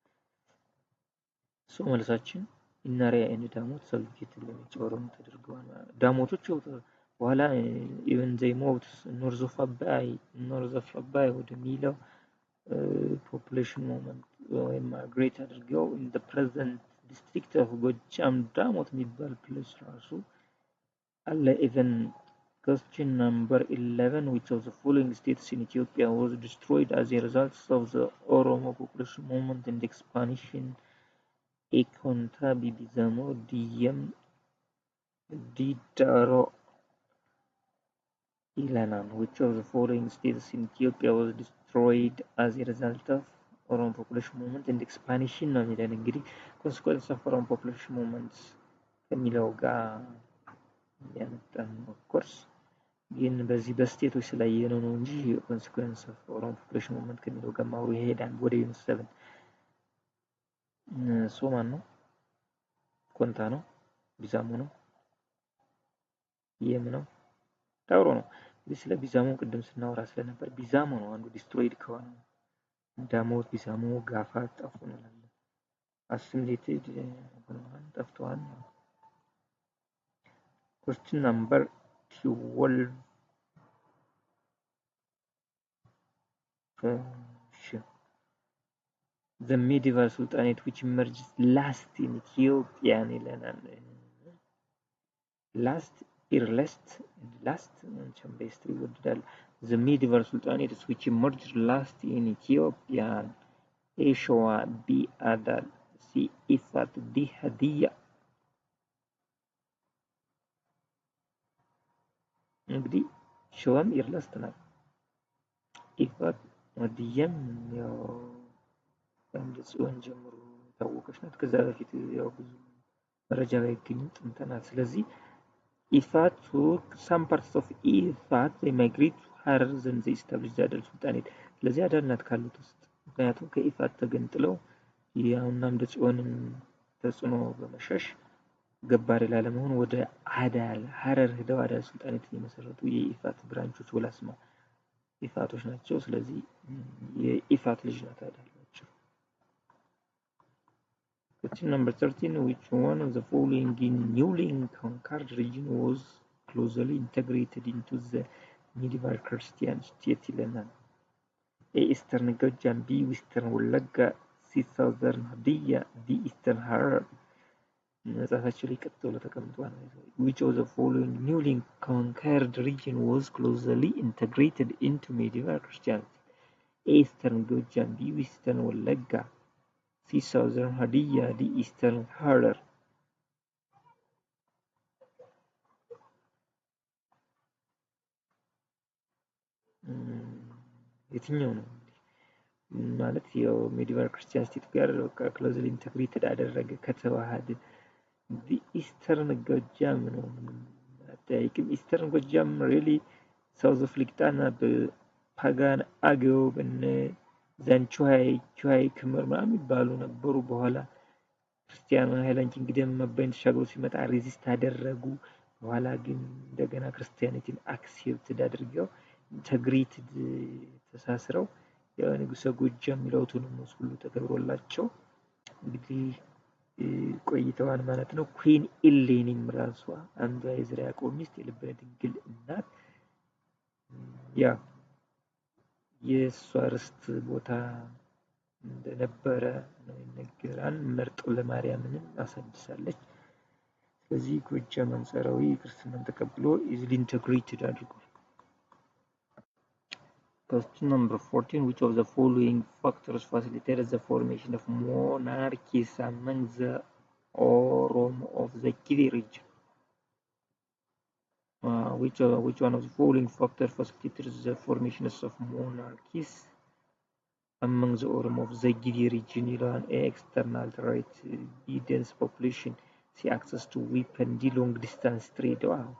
ሶ መልሳችን ኢናሪያ እና ዳሞት ሰብጀክት ለሜጫ ኦሮሞ ተደርገዋል። ዳሞቶች በኋላ ኢቨን ዘይ ሞቭድ ኖርዝ ኦፍ አባይ ወደሚለው ፖፑሌሽን ሞመንት ወይም ማይግሬት አድርገው ኢን ዘ ፕሬዘንት ዲስትሪክት ኦፍ ጎጃም ዳሞት የሚባል ፕሌስ ራሱ አለ። ኢቨን question number 11 which of the following states in Ethiopia was destroyed as a result of the Oromo population movement and expansion? A. Konta, B. Bizamo, D. Yem, D. Daro. Ilanan. Which of the following states in Ethiopia was destroyed as a result of Oromo population movement and expansion? ነው የሚለን እንግዲህ consequence of Oromo population movements ከሚለው ጋር ያመጣን ነው። of course ግን በዚህ በስቴቶች ስላየነው ነው እንጂ consequence of Oromo population movement ከሚለው ጋር ማውሩ ይሄዳል። ወደ ዩኒት 7 ሶማን ነው፣ ኮንታ ነው፣ ቢዛሞ ነው፣ የም ነው፣ ዳውሮ ነው። እንግዲህ ስለ ቢዛሞ ቅድም ስናወራ ስለነበር ቢዛሞ ነው አንዱ ዲስትሮይድ ከሆነ ዳሞት፣ ቢዛሞ፣ ጋፋት ጠፉ እንላለን። አሲሚሌትድ ሆነዋል፣ ጠፍተዋል። question number 12 the medieval sultanate which emerged last in Ethiopia ይለናል። last መንቸም በሂስትሪ ይወደዳል። the medieval sultanates which emerged last in Ethiopia A. Shoa B. Adal C. Ifat D. Hadiya። እንግዲህ ሸዋም ኢርላስት ናት። ኢፋት ሀዲያም ያው አንድ ጽዮን ጀምሮ ታወቀች ናት። ከዛ በፊት ያው ብዙ መረጃ ባይገኝም ጥንት ናት። ስለዚህ ኢፋት took some parts of ኢፋት they migrate to Harar then they established the Adal Sultanate። ስለዚህ አዳል ናት ካሉት ውስጥ ምክንያቱም ከኢፋት ተገንጥለው ያውና እንደ ጽዮንን ተጽዕኖ በመሸሽ ገባሬ ላለመሆን ወደ አዳል ሀረር ሄደው አዳል ሱልጣኔት የመሰረቱ የኢፋት ብራንቾች ወላስማ ኢፋቶች ናቸው። ስለዚህ የኢፋት ልጅ ናት አዳል ናቸው። question number 13 which one of the following newly conquered region was closely integrated into the medieval Christian state ይለናል። A. Eastern Gojaam B. Western Wallagga C. Southern Hadiya D. Eastern Harar። መጽሐፋቸው ላይ ቀጥሎ ተቀምጧል። which of the following newly conquered region was closely integrated into medieval Christianity? A. Eastern Gojaam B. Western Wallagga C. Southern Hadiya D. Eastern Harar። የትኛው ነው ማለት ያው ሜዲቫል ክርስቲያን ስቴት ጋር ክሎዝሊ ኢንተግሬትድ አደረገ ከተዋሃደ the Eastern Gojaam ነው አጠያይቅም። ኢስተርን ጎጃም ሪሊ ሳውዝ ኦፍ ሊቅጣና በፓጋን አገው በነ ዛንቹሃይ ክምር ምናምን የሚባሉ ነበሩ። በኋላ ክርስቲያኑ ሃይላንድ ኪንግደም አባይን ተሻግሮ ሲመጣ ሬዚስት አደረጉ። በኋላ ግን እንደገና ክርስቲያኒቲን አክሴፕትድ አድርገው ኢንተግሬትድ ተሳስረው ያው ንጉሰ ጎጃም የሚለው አውቶኖመስ ሁሉ ተገብሮላቸው እንግዲህ ቆይተዋል ማለት ነው። ኩዊን ኢሌኒም ራሷ አንዷ የዘርዓ ያዕቆብ ሚስት የልብነ ድንግል እናት ያ የሷርስት ቦታ እንደነበረ ነው ይነገራል። መርጦ ለማርያምንም አሳድሳለች። ስለዚህ ጎጃም አንጻራዊ ክርስትናን ተቀብሎ easily integrated አድርጓል። Question number 14. Which of the following factors facilitated the formation of monarchies among the Oromo of the Giri region? Which one of the following factors facilitated the formation of monarchies among the Oromo of the Giri region? A. External threat, B. Dense population, C. Access to weapon, D. Long distance trade. Wow.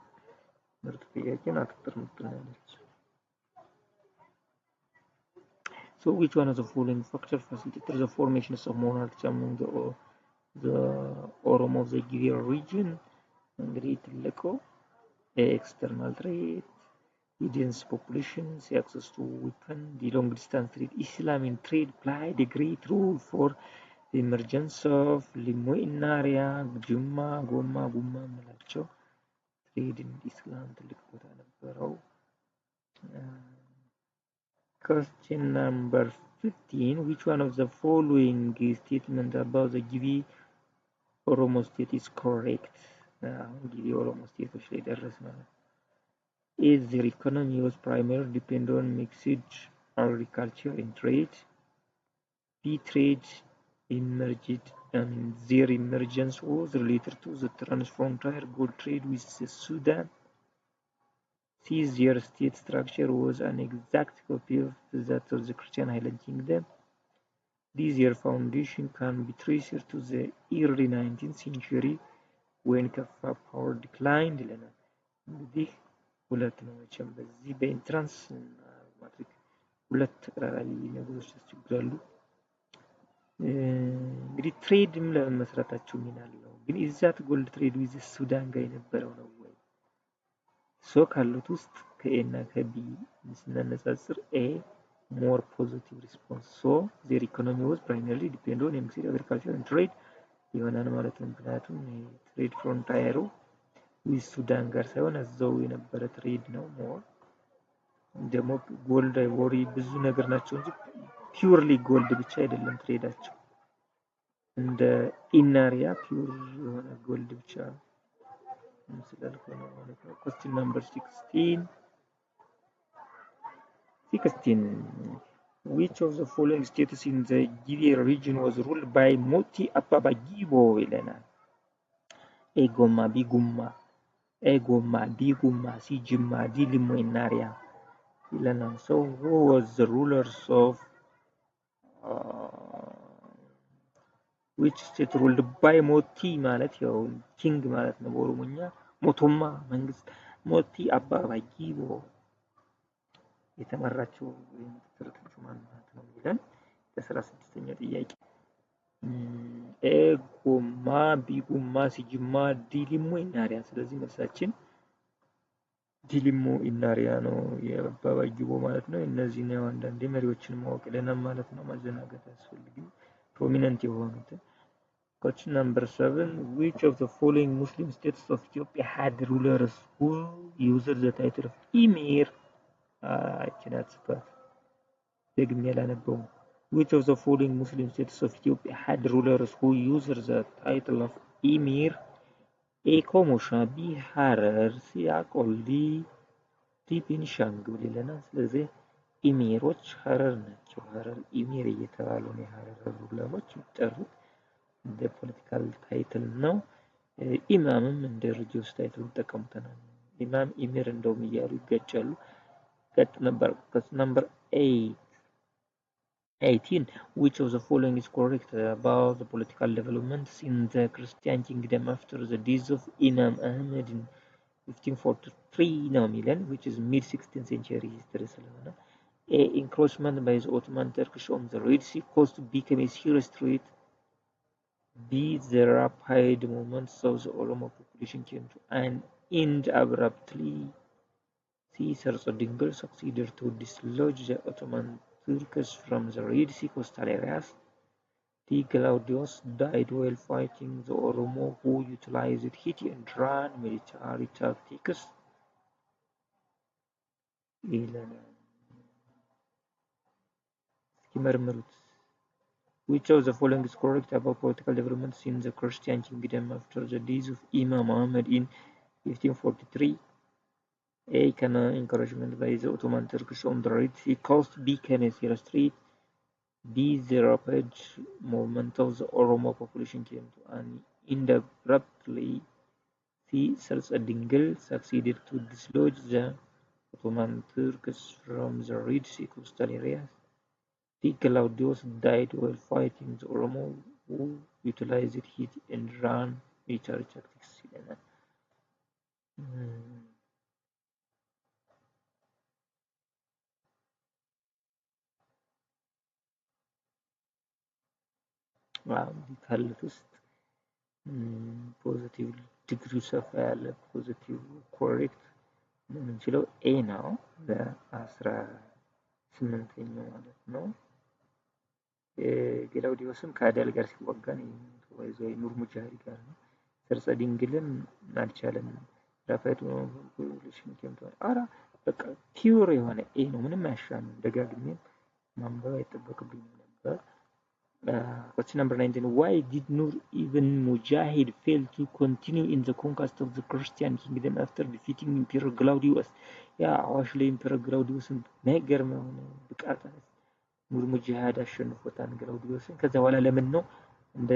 So which one of the following factors facilitated the formation of monarchies among the Oromo of the Giri region? እንግዲህ ትልቁ external trade, dense population, access to weapon, the long distance trade. Islamic trade played a great role for the emergence of Limo Inaria, Jumma, Gomma, Gumma የምላቸው trade in Islam ትልቅ ቦታ ነበረው። Question number 15. Which one of the following statement about the Giri Oromo state is correct? Giri Oromo state ላይ ደረስን። A. Their economy was primarily dependent on mixed agriculture and trade. B. Trade emerged and their emergence was related to the transfrontier gold trade with Sudan. C. Their state structure was an exact copy of that of the Christian Highland Kingdom. D. Their foundation can be traced to the early 19th century when Kaffa power declined. እንግዲህ ሁለት ነው መቼም በዚህ በኢንትራንስ ማትሪክ ሁለት ተቀራራቢ ነገሮች ያስቸግራሉ። እንግዲህ ትሬድም ለመስራታቸው ሚና አለው። ግን ኢዛት ጎልድ ትሬድ ዊዝ ሱዳን ጋር የነበረው ነው ወይ? ሶ ካሉት ውስጥ ከኤ እና ከቢ ስናነጻጽር ኤ ሞር ፖዚቲቭ ሪስፖንስ። ሶ ዜር ኢኮኖሚ ዋዝ ፕራይመሪሊ ዲፔንድ ኦን ሚክስድ አግሪካልቸር ኤንድ ትሬድ ይሆናል ማለት ነው። ምክንያቱም ትሬድ ፍሮንታየሩ ዊዝ ሱዳን ጋር ሳይሆን እዛው የነበረ ትሬድ ነው። ሞር ደግሞ ጎልድ አይቮሪ ብዙ ነገር ናቸው እንጂ ፒውርሊ ጎልድ ብቻ አይደለም ትሬዳቸው። እንደ ኢናሪያ ፒውር የሆነ ጎልድ ብቻ ስላልሆነ ማለት ነው። Question number 16. Which of the following states in the Giri region was ruled by Moti Ababa Gibo ይለናል። A. Goma, B. Gumma, A. Goma, B. Gumma, C. Jimma, D. Limo Inaria ይለናል። So who was the rulers of which state ruled by ሞቲ ማለት ያው ኪንግ ማለት ነው በኦሮሞኛ። ሞቶማ መንግስት፣ ሞቲ አባባ ጊቦ የተመራቸው የተመሰረተችው ማለት ነው ይላል። ለ16ኛ ጥያቄ ኤ ጎማ፣ ቢ ጉማ፣ ሲ ጅማ፣ ዲ ሊሞ ኢናሪያ። ስለዚህ መልሳችን ዲ ሊሞ ኢናሪያ ነው የአባባ ጊቦ ማለት ነው። እነዚህ ነው አንዳንዴ መሪዎችን ማወቅ ለናም ማለት ነው። ማዘናጋት አያስፈልግም ፕሮሚነንት የሆኑት። Question number 7. Which of the following Muslim states of Ethiopia had rulers who used the title of Emir? ደግሜ አላነበውም። Which of the following Muslim states of Ethiopia had rulers who used the title of Emir? A. ኮሞሻ፣ B. ሐረር፣ C. አቆልዲ፣ D. ቤኒሻንጉል ይለናል። ስለዚህ ኢሚሮች ሐረር ናቸው። ሐረር ኢሚር እየተባሉ ነው የሐረር ሩለሮች የሚጠሩት። እንደ ፖለቲካል ታይትል ነው። ኢማምም እንደ ሪሊጂየስ ታይትል ይጠቀሙታል። ኢማም ኢሚር እንደውም እያሉ ይጋጫሉ። Number 18. Which of the following is correct about the political developments in the Christian kingdom after the death of Imam Ahmed in 1543 ነው የሚለን, which is mid-16th century history ስለሆነ A. Encroachment by the Ottoman Turkish on the Red Sea coast became a serious threat. B. The rapid movements of the Oromo population came to an end abruptly. C. Sarso Dingle succeeded to dislodge the Ottoman Turks from the Red Sea coastal areas. D. Claudius died while fighting the Oromo who utilized hit and run military tactics. ይመርምሩት። Which of the following is correct about political developments in the Christian kingdom after the days of Imam Muhammad in 1543? A. Encouragement by the Ottoman Turkish on the Red Sea coast. B. Canesira Strait. B. The rapid movement of the Oromo population came to an end abruptly. C. Sars-Dingle succeeded to dislodge the Ottoman Turks from the Red Sea coastal areas. D. Claudius died while fighting the Oromo, who utilized hit and run military tactics. ካሉት ውስጥ ፖዚቲቭ ዲግሪ ሰፋ ያለ ፖዚቲቭ ኮሬክት የምንችለው ኤ ነው። በ18ኛው ማለት ነው። ገላውዲዮስም ከአዳል ጋር ሲዋጋ ነው የተወያየው ኑር ሙጃሂድ ጋር ነው። ሰርጸ-ድንግልም አልቻለም። ራፋኤል ፖፑሌሽን ኬምቷል። አራ በቃ ፒውር የሆነ ኤ ነው። ምንም አያሻም። ደጋግሜ ማንበብ አይጠበቅብኝም ነበር። Question number 19. Why did Nur ibn Mujahid fail to continue in the conquest of the Christian kingdom after defeating Emperor Claudius? አዋሽ ላይ Emperor Claudiusን የሚገርም የሆነ ብቃት ኑር ሙጃሂድ አሸንፎታል ክላውዲዮስን። ከዛ በኋላ ለምን ነው እንደ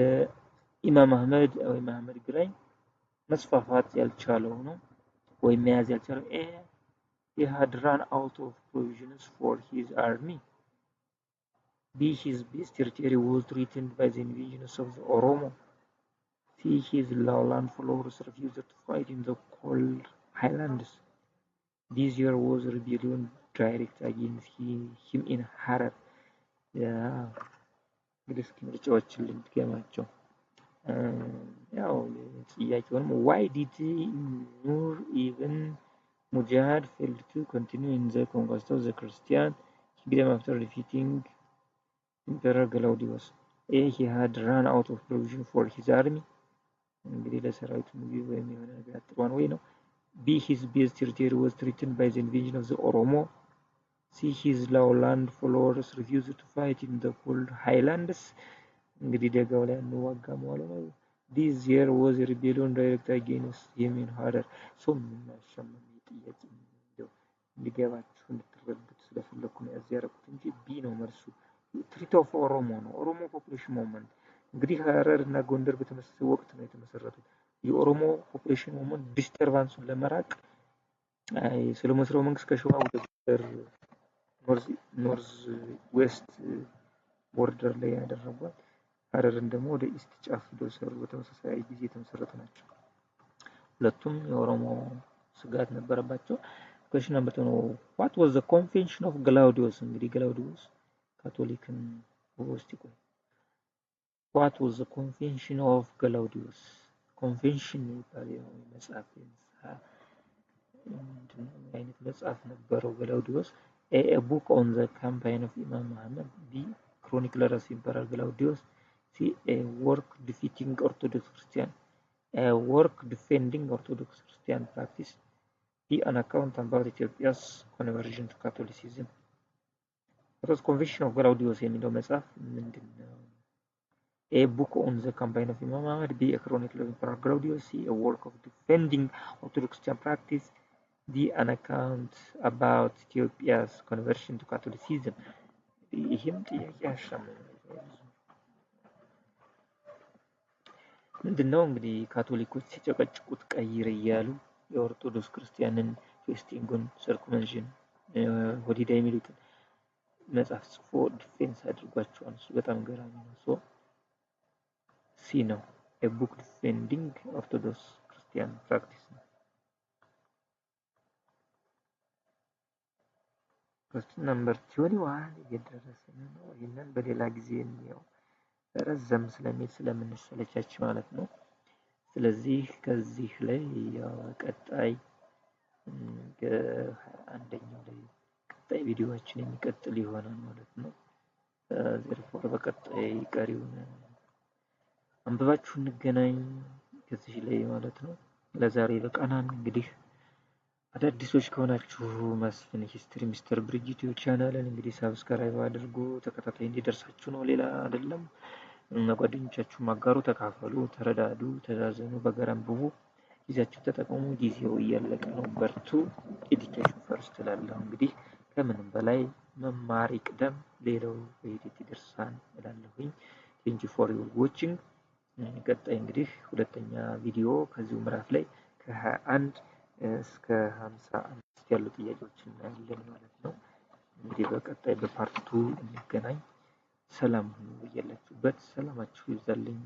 ኢማም አህመድ ወይ መሐመድ ግራኝ መስፋፋት ያልቻለው ነው ወይ መያዝ ያልቻለው? He had run out of provisions for his army. B. His base territory was threatened by the invasions of the Oromo. C. His lowland followers refused to fight in the cold highlands. This year was a rebellion direct against him in Harar. እንግዲህ እስኪ ምርጫዎችን ልንገማቸው። ያው ጥያቄውንም why did Nur ibn Mujahid fail to continue in the conquest of the Christian kingdom after defeating Emperor Claudius? A. He had run out of provision for his army. እንግዲህ ለሰራዊቱ ምግብ ወይም የሆነ ነገር አጥሯን ወይ ነው። B. His base territory was threatened by the invasion of the Oromo. C. His lowland followers refused to fight in the cold highlands. እንግዲህ ደጋው ላይ አንዋጋም ማለት ነው። This year was a rebellion direct against him in Harar. ሶ ምናሻም ጥያቄ ነው እንዲገባችሁ እንድትረዱት ስለፈለኩ ነው እዚህ ያደረኩት እንጂ ቢ ነው መልሱ። ትሪት ኦፍ ኦሮሞ ነው። ኦሮሞ ፖፑሌሽን ሙቭመንት እንግዲህ ሀረር እና ጎንደር በተመሳሳይ ወቅት ነው የተመሰረቱት። የኦሮሞ ፖፑሌሽን ሙቭመንት ዲስተርባንሱን ለመራቅ ሰለሞን ስርወ መንግስት ከሸዋ ወደ ጎንደር ኖርዝ ዌስት ቦርደር ላይ ያደረጓት፣ ሀረርን ደግሞ ወደ ኢስት ጫፍ ደርሰው በተመሳሳይ ጊዜ የተመሰረቱ ናቸው። ሁለቱም የኦሮሞ ስጋት ነበረባቸው። question number 2 ነው what was the convention of Claudius? እንግዲህ ግላውዲዮስ ካቶሊክን ውስጥ ይቆይ what was the convention of Claudius? convention የሚባለው መጽሐፍ አይነት መጽሐፍ ነበረው ግላውዲዮስ። A book on the campaign of Imam Muhammad. B. Chronicler of Emperor Claudius. C. A work defeating Orthodox Christian. A work defending Orthodox Christian practice. B. An account about Ethiopia's conversion to Catholicism. What was convention of Claudius የሚለው መጽሐፍ ምንድነው? A book on the campaign of Imam Muhammad. B. A chronicle of Emperor Claudius. C. A work of defending Orthodox Christian practice. D. An account about Ethiopia's conversion to Catholicism. ይህም ጥያቄ ያሻማል። ምንድነው እንግዲህ ካቶሊኮች ሲጨቀጭቁት ቀይር እያሉ የኦርቶዶክስ ክርስቲያንን ፌስቲንጉን ሰርኩመንሽን ሆሊዳ የሚሉትን መጽሐፍ ጽፎ ዲፌንስ አድርጓቸዋል። እሱ በጣም ገራሚ ነው። ሶ ሲ ነው a book defending Orthodox Christian practice ነው። question number 21 እየደረስን ነው። ይሄንን በሌላ ጊዜ እንየው ረዘም ስለሚል ስለምንሰለቻች ማለት ነው። ስለዚህ ከዚህ ላይ ያው ቀጣይ አንደኛው ላይ ቀጣይ ቪዲዮአችን የሚቀጥል ይሆናል ማለት ነው። therefore በቀጣይ ቀሪውን አንብባችሁ እንገናኝ ከዚህ ላይ ማለት ነው። ለዛሬ በቃናን እንግዲህ አዳዲሶች ከሆናችሁ መስፍን ሂስትሪ ሚስተር ብሪጅ ዩቲዩብ ቻናልን እንግዲህ ሰብስክራይብ አድርጉ። ተከታታይ እንዲደርሳችሁ ነው፣ ሌላ አይደለም። ጓደኞቻችሁ ማጋሩ፣ ተካፈሉ፣ ተረዳዱ፣ ተዛዘኑ፣ በጋራ አንብቡ፣ ጊዜያችሁ ተጠቀሙ። ጊዜው እያለቀ ነው፣ በርቱ። ኤዱኬሽን ፈርስት እላለሁ። እንግዲህ ከምንም በላይ መማር ይቅደም፣ ሌላው በሂደት ይደርሳል እላለሁኝ። ቴንክ ዩ ፎር ዩር ዋቺንግ። ቀጣይ እንግዲህ ሁለተኛ ቪዲዮ ከዚሁ ምዕራፍ ላይ ከ21 እስከ 55 ያሉ ጥያቄዎችን እናያለን ማለት ነው። እንግዲህ በቀጣይ በፓርት 2 እንገናኝ። ሰላም ሁኑ፣ በያላችሁበት ሰላማችሁ ይብዛልኝ።